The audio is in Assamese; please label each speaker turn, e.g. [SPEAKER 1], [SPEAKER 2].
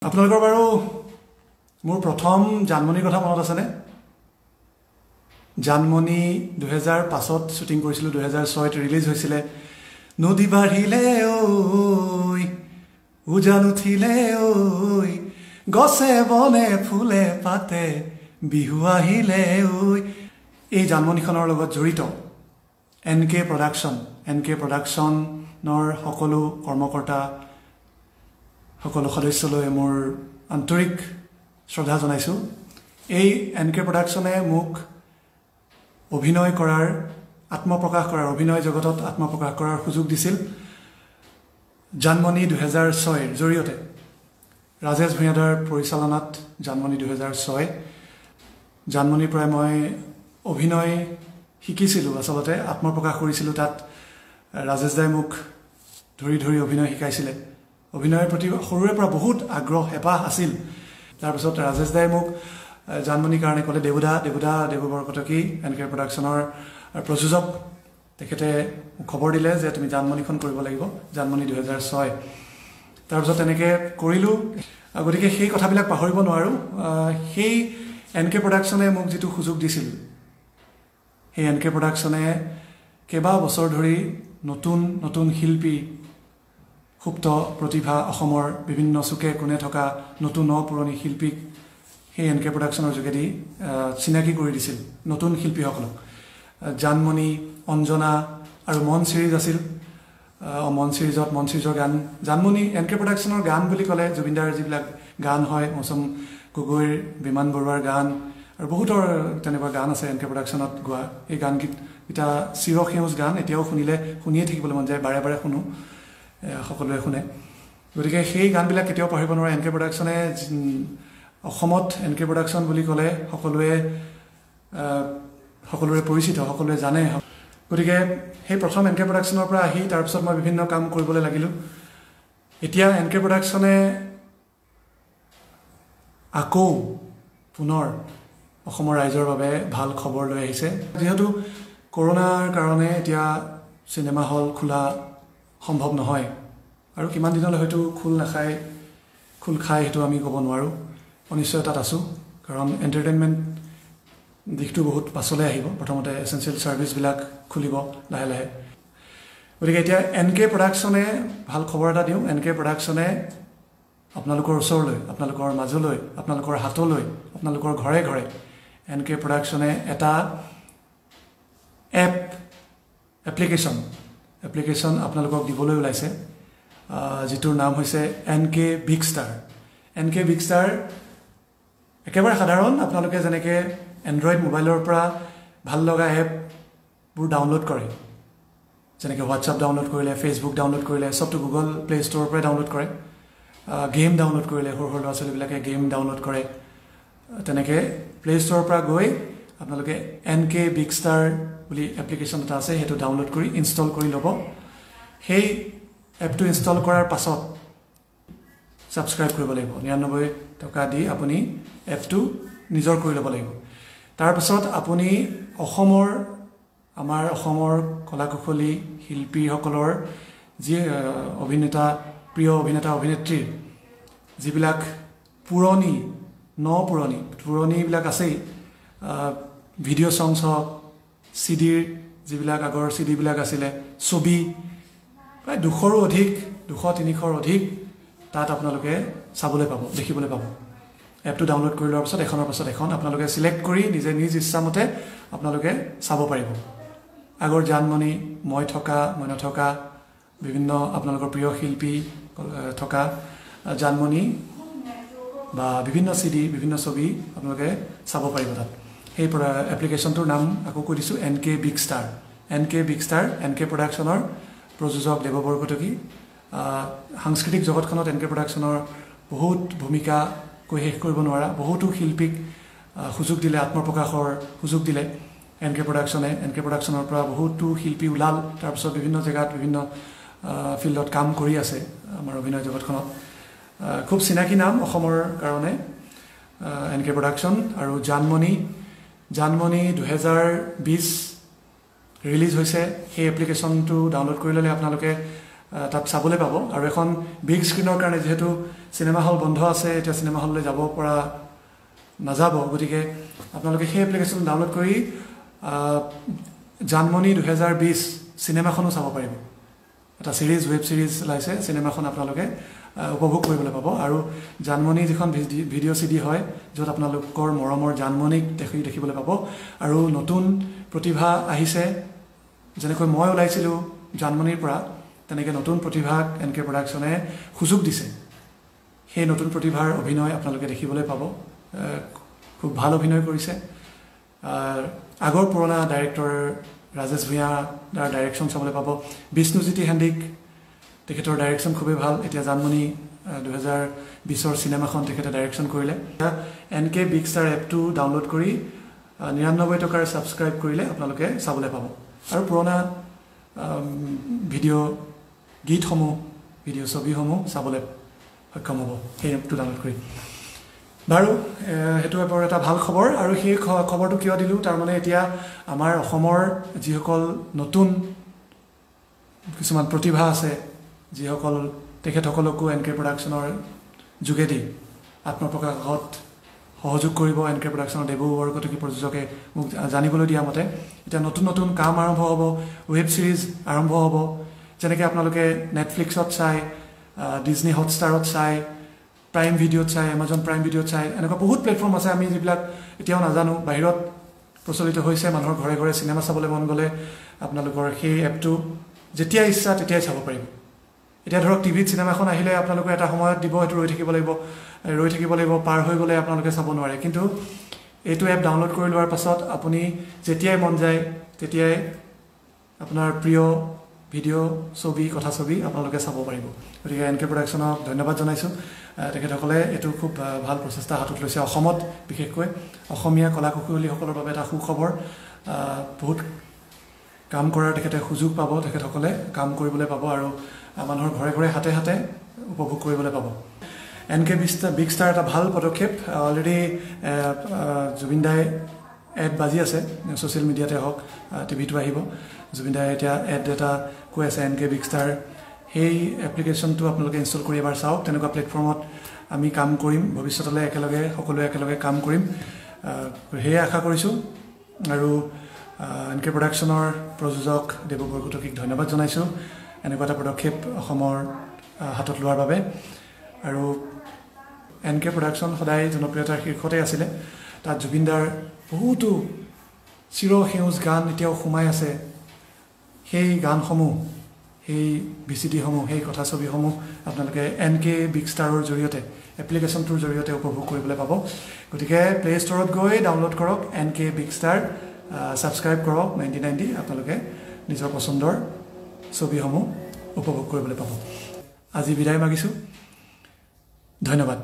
[SPEAKER 1] আপোনালোকৰ বাৰু মোৰ প্ৰথম জানমনিৰ কথা মনত আছে নে? জানমনি 2005ত শুটিং কৰিছিলো, 2006ত ৰিলিজ হৈছিল। নদী বাঢ়িলে ঐ উজান উঠিলে ঐ গছে বনে ফুলে পাতে বিহু আহিলে ঐ। এই জানমনিখনৰ লগত জড়িত এনকে প্ৰডাকশ্যনৰ সকলো কৰ্মকৰ্তা সকলো সদস্যলৈ মোৰ আন্তৰিক শ্ৰদ্ধা জনাইছো। এই এনকে প্ৰডাকশ্যনে মোক অভিনয় কৰাৰ আত্মপ্ৰকাশ কৰাৰ অভিনয় জগতত আত্মপ্ৰকাশ কৰাৰ সুযোগ দিছিল। জানমনি 2006ৰ জৰিয়তে ৰাজেশ ভূঞাদাৰ পৰিচালনাত জানমনি 2006 জানমনিৰ পৰা মই অভিনয় শিকিছিলোঁ। আচলতে আত্মপ্ৰকাশ কৰিছিলোঁ তাত। ৰাজেশ দাই মোক ধৰি ধৰি অভিনয় শিকাইছিলে। অভিনয়ৰ প্ৰতি সৰুৰে পৰা বহুত আগ্ৰহ হেঁপাহ আছিল। তাৰপিছত ৰাজেশ দাই মোক জানমনিৰ কাৰণে ক'লে, দেবু বৰকটকী এনকে প্ৰডাকশ্যনৰ প্ৰযোজক, তেখেতে খবৰ দিলে যে তুমি জানমনিখন কৰিব লাগিব, জানমনি 2006। তাৰপিছত তেনেকৈ কৰিলোঁ। গতিকে সেই কথাবিলাক পাহৰিব নোৱাৰোঁ। সেই এনকে প্ৰডাকশ্যনে মোক যিটো সুযোগ দিছিল, সেই এনকে প্ৰডাকশ্যনে কেইবা বছৰ ধৰি নতুন নতুন শিল্পী, সুপ্ত প্ৰতিভা, অসমৰ বিভিন্ন চুকে কোণে থকা নতুন পুৰণি শিল্পীক সেই এনকে প্ৰডাকশ্যনৰ যোগেদি চিনাকি কৰি দিছিল, নতুন শিল্পীসকলক। জানমনি, অঞ্জনা আৰু মন ছিৰিজ আছিল। মন ছিৰিজৰ গান, জানমনি এনকে প্ৰডাকশ্যনৰ গান বুলি ক'লে জুবিনদাৰ যিবিলাক গান হয়, মৌচম গগৈৰ, বিমান বৰুৱাৰ গান আৰু বহুতৰ তেনেকুৱা গান আছে এনকে প্ৰডাকশ্যনত গোৱা। এই গানকেইটা চিৰসেউজ গান, এতিয়াও শুনিয়ে থাকিবলৈ মন যায়, বাৰে বাৰে শুনো, সকলোৱে শুনে। গতিকে সেই গানবিলাক কেতিয়াও পাহৰিব নোৱাৰে। এনকে প্ৰডাকশ্যনে অসমত এনকে প্ৰডাকশ্যন বুলি ক'লে সকলোৰে পৰিচিত, সকলোৱে জানে। গতিকে সেই প্ৰথম এনকে প্ৰডাকশ্যনৰ পৰা আহি তাৰপিছত মই বিভিন্ন কাম কৰিবলৈ লাগিলোঁ। এতিয়া এনকে প্ৰডাকশ্যনে আকৌ পুনৰ অসমৰ ৰাইজৰ বাবে ভাল খবৰ লৈ আহিছে। যিহেতু কৰোণাৰ কাৰণে এতিয়া চিনেমা হল খোলা সম্ভৱ নহয়, আৰু কিমান দিনলৈ হয়তো খোল খায় সেইটো আমি ক'ব নোৱাৰোঁ। অনিশ্চয়তাত আছোঁ, কাৰণ এণ্টাৰটেইনমেণ্ট দিশটো বহুত পাছলৈ আহিব। প্ৰথমতে এছেঞ্চিয়েল ছাৰ্ভিচবিলাক খুলিব লাহে লাহে। গতিকে এতিয়া এনকে প্ৰডাকশ্যনে ভাল খবৰ এটা দিওঁ। এনকে প্ৰডাকশ্যনে আপোনালোকৰ ওচৰলৈ, আপোনালোকৰ মাজলৈ, আপোনালোকৰ হাতলৈ, আপোনালোকৰ ঘৰে ঘৰে এনকে প্ৰডাকশ্যনে এটা এপ্লিকেশ্যন আপোনালোকক দিবলৈ ওলাইছে, যিটোৰ নাম হৈছে এনকে বিগ ষ্টাৰ। এনকে বিগ ষ্টাৰ একেবাৰে সাধাৰণ। আপোনালোকে যেনেকৈ এণ্ড্ৰইড মোবাইলৰ পৰা ভাল লগা এপবোৰ ডাউনলোড কৰে, যেনেকৈ হোৱাটছআপ ডাউনলোড কৰিলে, ফেচবুক ডাউনলোড কৰিলে, চবটো গুগল প্লে ষ্ট'ৰৰ পৰাই ডাউনলোড কৰে। গেম ডাউনলোড কৰিলে সৰু ল'ৰা ছোৱালীবিলাকে গেম ডাউনলোড কৰে। তেনেকৈ প্লে ষ্ট'ৰৰ পৰা গৈ আপোনালোকে এনকে বিগ ষ্টাৰ বুলি এপ্লিকেশ্যন এটা আছে, সেইটো ডাউনলোড কৰি ইনষ্টল কৰি ল'ব। সেই এপটো ইনষ্টল কৰাৰ পাছত ছাবস্ক্ৰাইব কৰিব লাগিব। 99 টকা দি আপুনি এপটো নিজৰ কৰি ল'ব লাগিব। তাৰপিছত আপুনি আমাৰ অসমৰ কলাকুশলী শিল্পীসকলৰ যি প্ৰিয় অভিনেতা অভিনেত্ৰীৰ যিবিলাক পুৰণিবিলাক আছেই, ভিডিঅ' ছংছ হওক, চিডিৰ যিবিলাক আগৰ চিডিবিলাক আছিলে, ছবি প্ৰায় 200ৰো অধিক, 200-300ৰ অধিক তাত আপোনালোকে চাবলৈ পাব, দেখিবলৈ পাব। এপটো ডাউনলোড কৰি লোৱাৰ পিছত এখনৰ পাছত এখন আপোনালোকে চিলেক্ট কৰি নিজ ইচ্ছামতে আপোনালোকে চাব পাৰিব। আগৰ জানমনি, মই নথকা বিভিন্ন আপোনালোকৰ প্ৰিয় শিল্পী থকা জানমনি বা বিভিন্ন চিডি, বিভিন্ন ছবি আপোনালোকে চাব পাৰিব তাত। সেই এপ্লিকেশ্যনটোৰ নাম আকৌ কৈ দিছোঁ, এনকে বিগ ষ্টাৰ। এনকে প্ৰডাকশ্যনৰ প্ৰযোজক দেৱ বৰকটকী। সাংস্কৃতিক জগতখনত এনকে প্ৰডাকশ্যনৰ বহুত ভূমিকা কৈ শেষ কৰিব নোৱাৰা। বহুতো শিল্পীক সুযোগ দিলে, আত্মপ্ৰকাশৰ সুযোগ দিলে এনকে প্ৰডাকশ্যনে। এনকে প্ৰডাকশ্যনৰ পৰা বহুতো শিল্পী ওলাল, তাৰপিছত বিভিন্ন জেগাত বিভিন্ন ফিল্ডত কাম কৰি আছে আমাৰ অভিনয় জগতখনত। খুব চিনাকি নাম অসমৰ কাৰণে এনকে প্ৰডাকশ্যন। আৰু জানমনি 2020 ৰিলিজ হৈছে। সেই এপ্লিকেশ্যনটো ডাউনলোড কৰি ল'লে আপোনালোকে তাত চাবলৈ পাব আৰু এখন বিগ স্ক্ৰীনৰ কাৰণে যেহেতু চিনেমা হল বন্ধ আছে এতিয়া চিনেমা হললৈ যাব পৰা নাযাব গতিকে আপোনালোকে সেই এপ্লিকেশ্যন ডাউনলোড কৰি জানমণি 2020 চিনেমাখনো চাব পাৰিব এটা সিৰিজ ওয়েব সিৰিজ লাইছে চিনেমাখন আপোনালোকে উপভোগ কৰিবলৈ পাব আৰু জানমণি যিখন ভিডিঅ' সিডি হয় য'ত আপোনালোকৰ মৰমৰ জানমণিক দেখিবলৈ পাব আৰু নতুন প্ৰতিভা আহিছে যেনেকৈ মই ওলাইছিলোঁ জানমণিৰ পৰা তেনেকৈ নতুন প্ৰতিভাক এনকে প্ৰডাকশ্যনে সুযোগ দিছে সেই নতুন প্ৰতিভাৰ অভিনয় আপোনালোকে দেখিবলৈ পাব খুব ভাল অভিনয় কৰিছে আগৰ পুৰণা ডাইৰেক্টৰ ৰাজেশ ভূঞাৰ ডাইৰেকশ্যন চাবলৈ পাব বিষ্ণুজ্যোতি হেণ্ডিক তেখেতৰ ডাইৰেকশ্যন খুবেই ভাল এতিয়া জানমণি 2020 চিনেমাখন তেখেতে ডাইৰেকশ্যন কৰিলে এনকে বিগ ষ্টাৰ এপটো ডাউনলোড কৰি 99 টকাৰ ছাবস্ক্ৰাইব কৰিলে আপোনালোকে চাবলৈ পাব আৰু পুৰণা ভিডিঅ' গীতসমূহ ভিডিঅ' ছবিসমূহ চাবলৈ সক্ষম হ'ব সেই এপটো ডাউনলোড কৰি বাৰু হেতু এপৰ এটা ভাল খবৰ আৰু সেই খবৰটো কিয় দিলো তাৰ মানে এতিয়া আমাৰ অসমৰ যিসকল নতুন কিছুমান প্ৰতিভা আছে যিসকল তেখেতসকলকো এনকে প্ৰডাকশ্যনৰ যোগেদি আত্মপ্ৰকাশত সহযোগ কৰিব এনকে প্ৰডাকশ্যনৰ দেৱু বৰকটকী প্ৰযোজকে মোক জানিবলৈ দিয়া মতে এতিয়া নতুন নতুন কাম আৰম্ভ হ'ব ওয়েব সিৰিজ আৰম্ভ হ'ব যেনেকৈ আপোনালোকে নেটফ্লিক্সত চাই ডিজনি হটষ্টাৰত চাই প্ৰাইম ভিডিঅ'ত চাই এমাজন প্ৰাইম ভিডিঅ'ত চাই এনেকুৱা বহুত প্লেটফৰ্ম আছে আমি যিবিলাক এতিয়াও নাজানো বাহিৰত প্ৰচলিত হৈছে মানুহৰ ঘৰে ঘৰে চিনেমা চাবলৈ মন গ'লে আপোনালোকৰ সেই এপটো যেতিয়া ইচ্ছা তেতিয়াই চাব পাৰিব এতিয়া ধৰক টিভিত চিনেমাখন আহিলে আপোনালোকে এটা সময়ত দিব এইটো ৰৈ থাকিব লাগিব পাৰ হৈ গ'লে আপোনালোকে চাব নোৱাৰে কিন্তু এইটো এপ ডাউনলোড কৰি লোৱাৰ পাছত আপুনি যেতিয়াই মন যায় তেতিয়াই আপোনাৰ প্ৰিয় ভিডিঅ' ছবি কথা ছবি আপোনালোকে চাব পাৰিব গতিকে এনকে প্ৰডাকশ্যনক ধন্যবাদ জনাইছোঁ তেখেতসকলে এইটো খুব ভাল প্ৰচেষ্টা হাতত লৈছে অসমত বিশেষকৈ অসমীয়া কলা কুশলীসকলৰ বাবে এটা সুখবৰ বহুত কাম কৰাৰ তেখেতে সুযোগ পাব তেখেতসকলে কাম কৰিবলৈ পাব আৰু মানুহৰ ঘৰে ঘৰে হাতে হাতে উপভোগ কৰিবলৈ পাব এনকে বিগ ষ্টাৰ এটা ভাল পদক্ষেপ অলৰেডি জুবিন দাই এড বাজি আছে ছ'চিয়েল মিডিয়াতে হওক টিভিটো আহিব জুবিন দাই এতিয়া এড এটা কৈ আছে এনকে বিগ ষ্টাৰ সেই এপ্লিকেশ্যনটো আপোনালোকে ইনষ্টল কৰি এবাৰ চাওক তেনেকুৱা প্লেটফৰ্মত আমি কাম কৰিম ভৱিষ্যতলৈ সকলোৱে একেলগে কাম কৰিম সেয়ে আশা কৰিছোঁ আৰু এনকে প্ৰডাকশ্যনৰ প্ৰযোজক দেৱু বৰকটকীক ধন্যবাদ জনাইছোঁ এনেকুৱা এটা পদক্ষেপ অসমৰ হাতত লোৱাৰ বাবে আৰু এনকে প্ৰডাকশ্যন সদায় জনপ্ৰিয়তাৰ শীৰ্ষতে আছিলে তাত জুবিনদাৰ বহুতো চিৰসেউজ গান এতিয়াও সোমাই আছে সেই গানসমূহ সেই ভিচিডিসমূহ সেই কথা ছবিসমূহ আপোনালোকে এনকে বিগ ষ্টাৰৰ জৰিয়তে এপ্লিকেশ্যনটোৰ জৰিয়তে উপভোগ কৰিবলৈ পাব গতিকে প্লে ষ্টৰত গৈ ডাউনলোড কৰক এনকে বিগ ষ্টাৰ ছাবস্ক্ৰাইব কৰক 99 দি আপোনালোকে নিজৰ পচন্দৰ ছবিসমূহ উপভোগ কৰিবলৈ পাব আজি বিদায় মাগিছোঁ ধন্যবাদ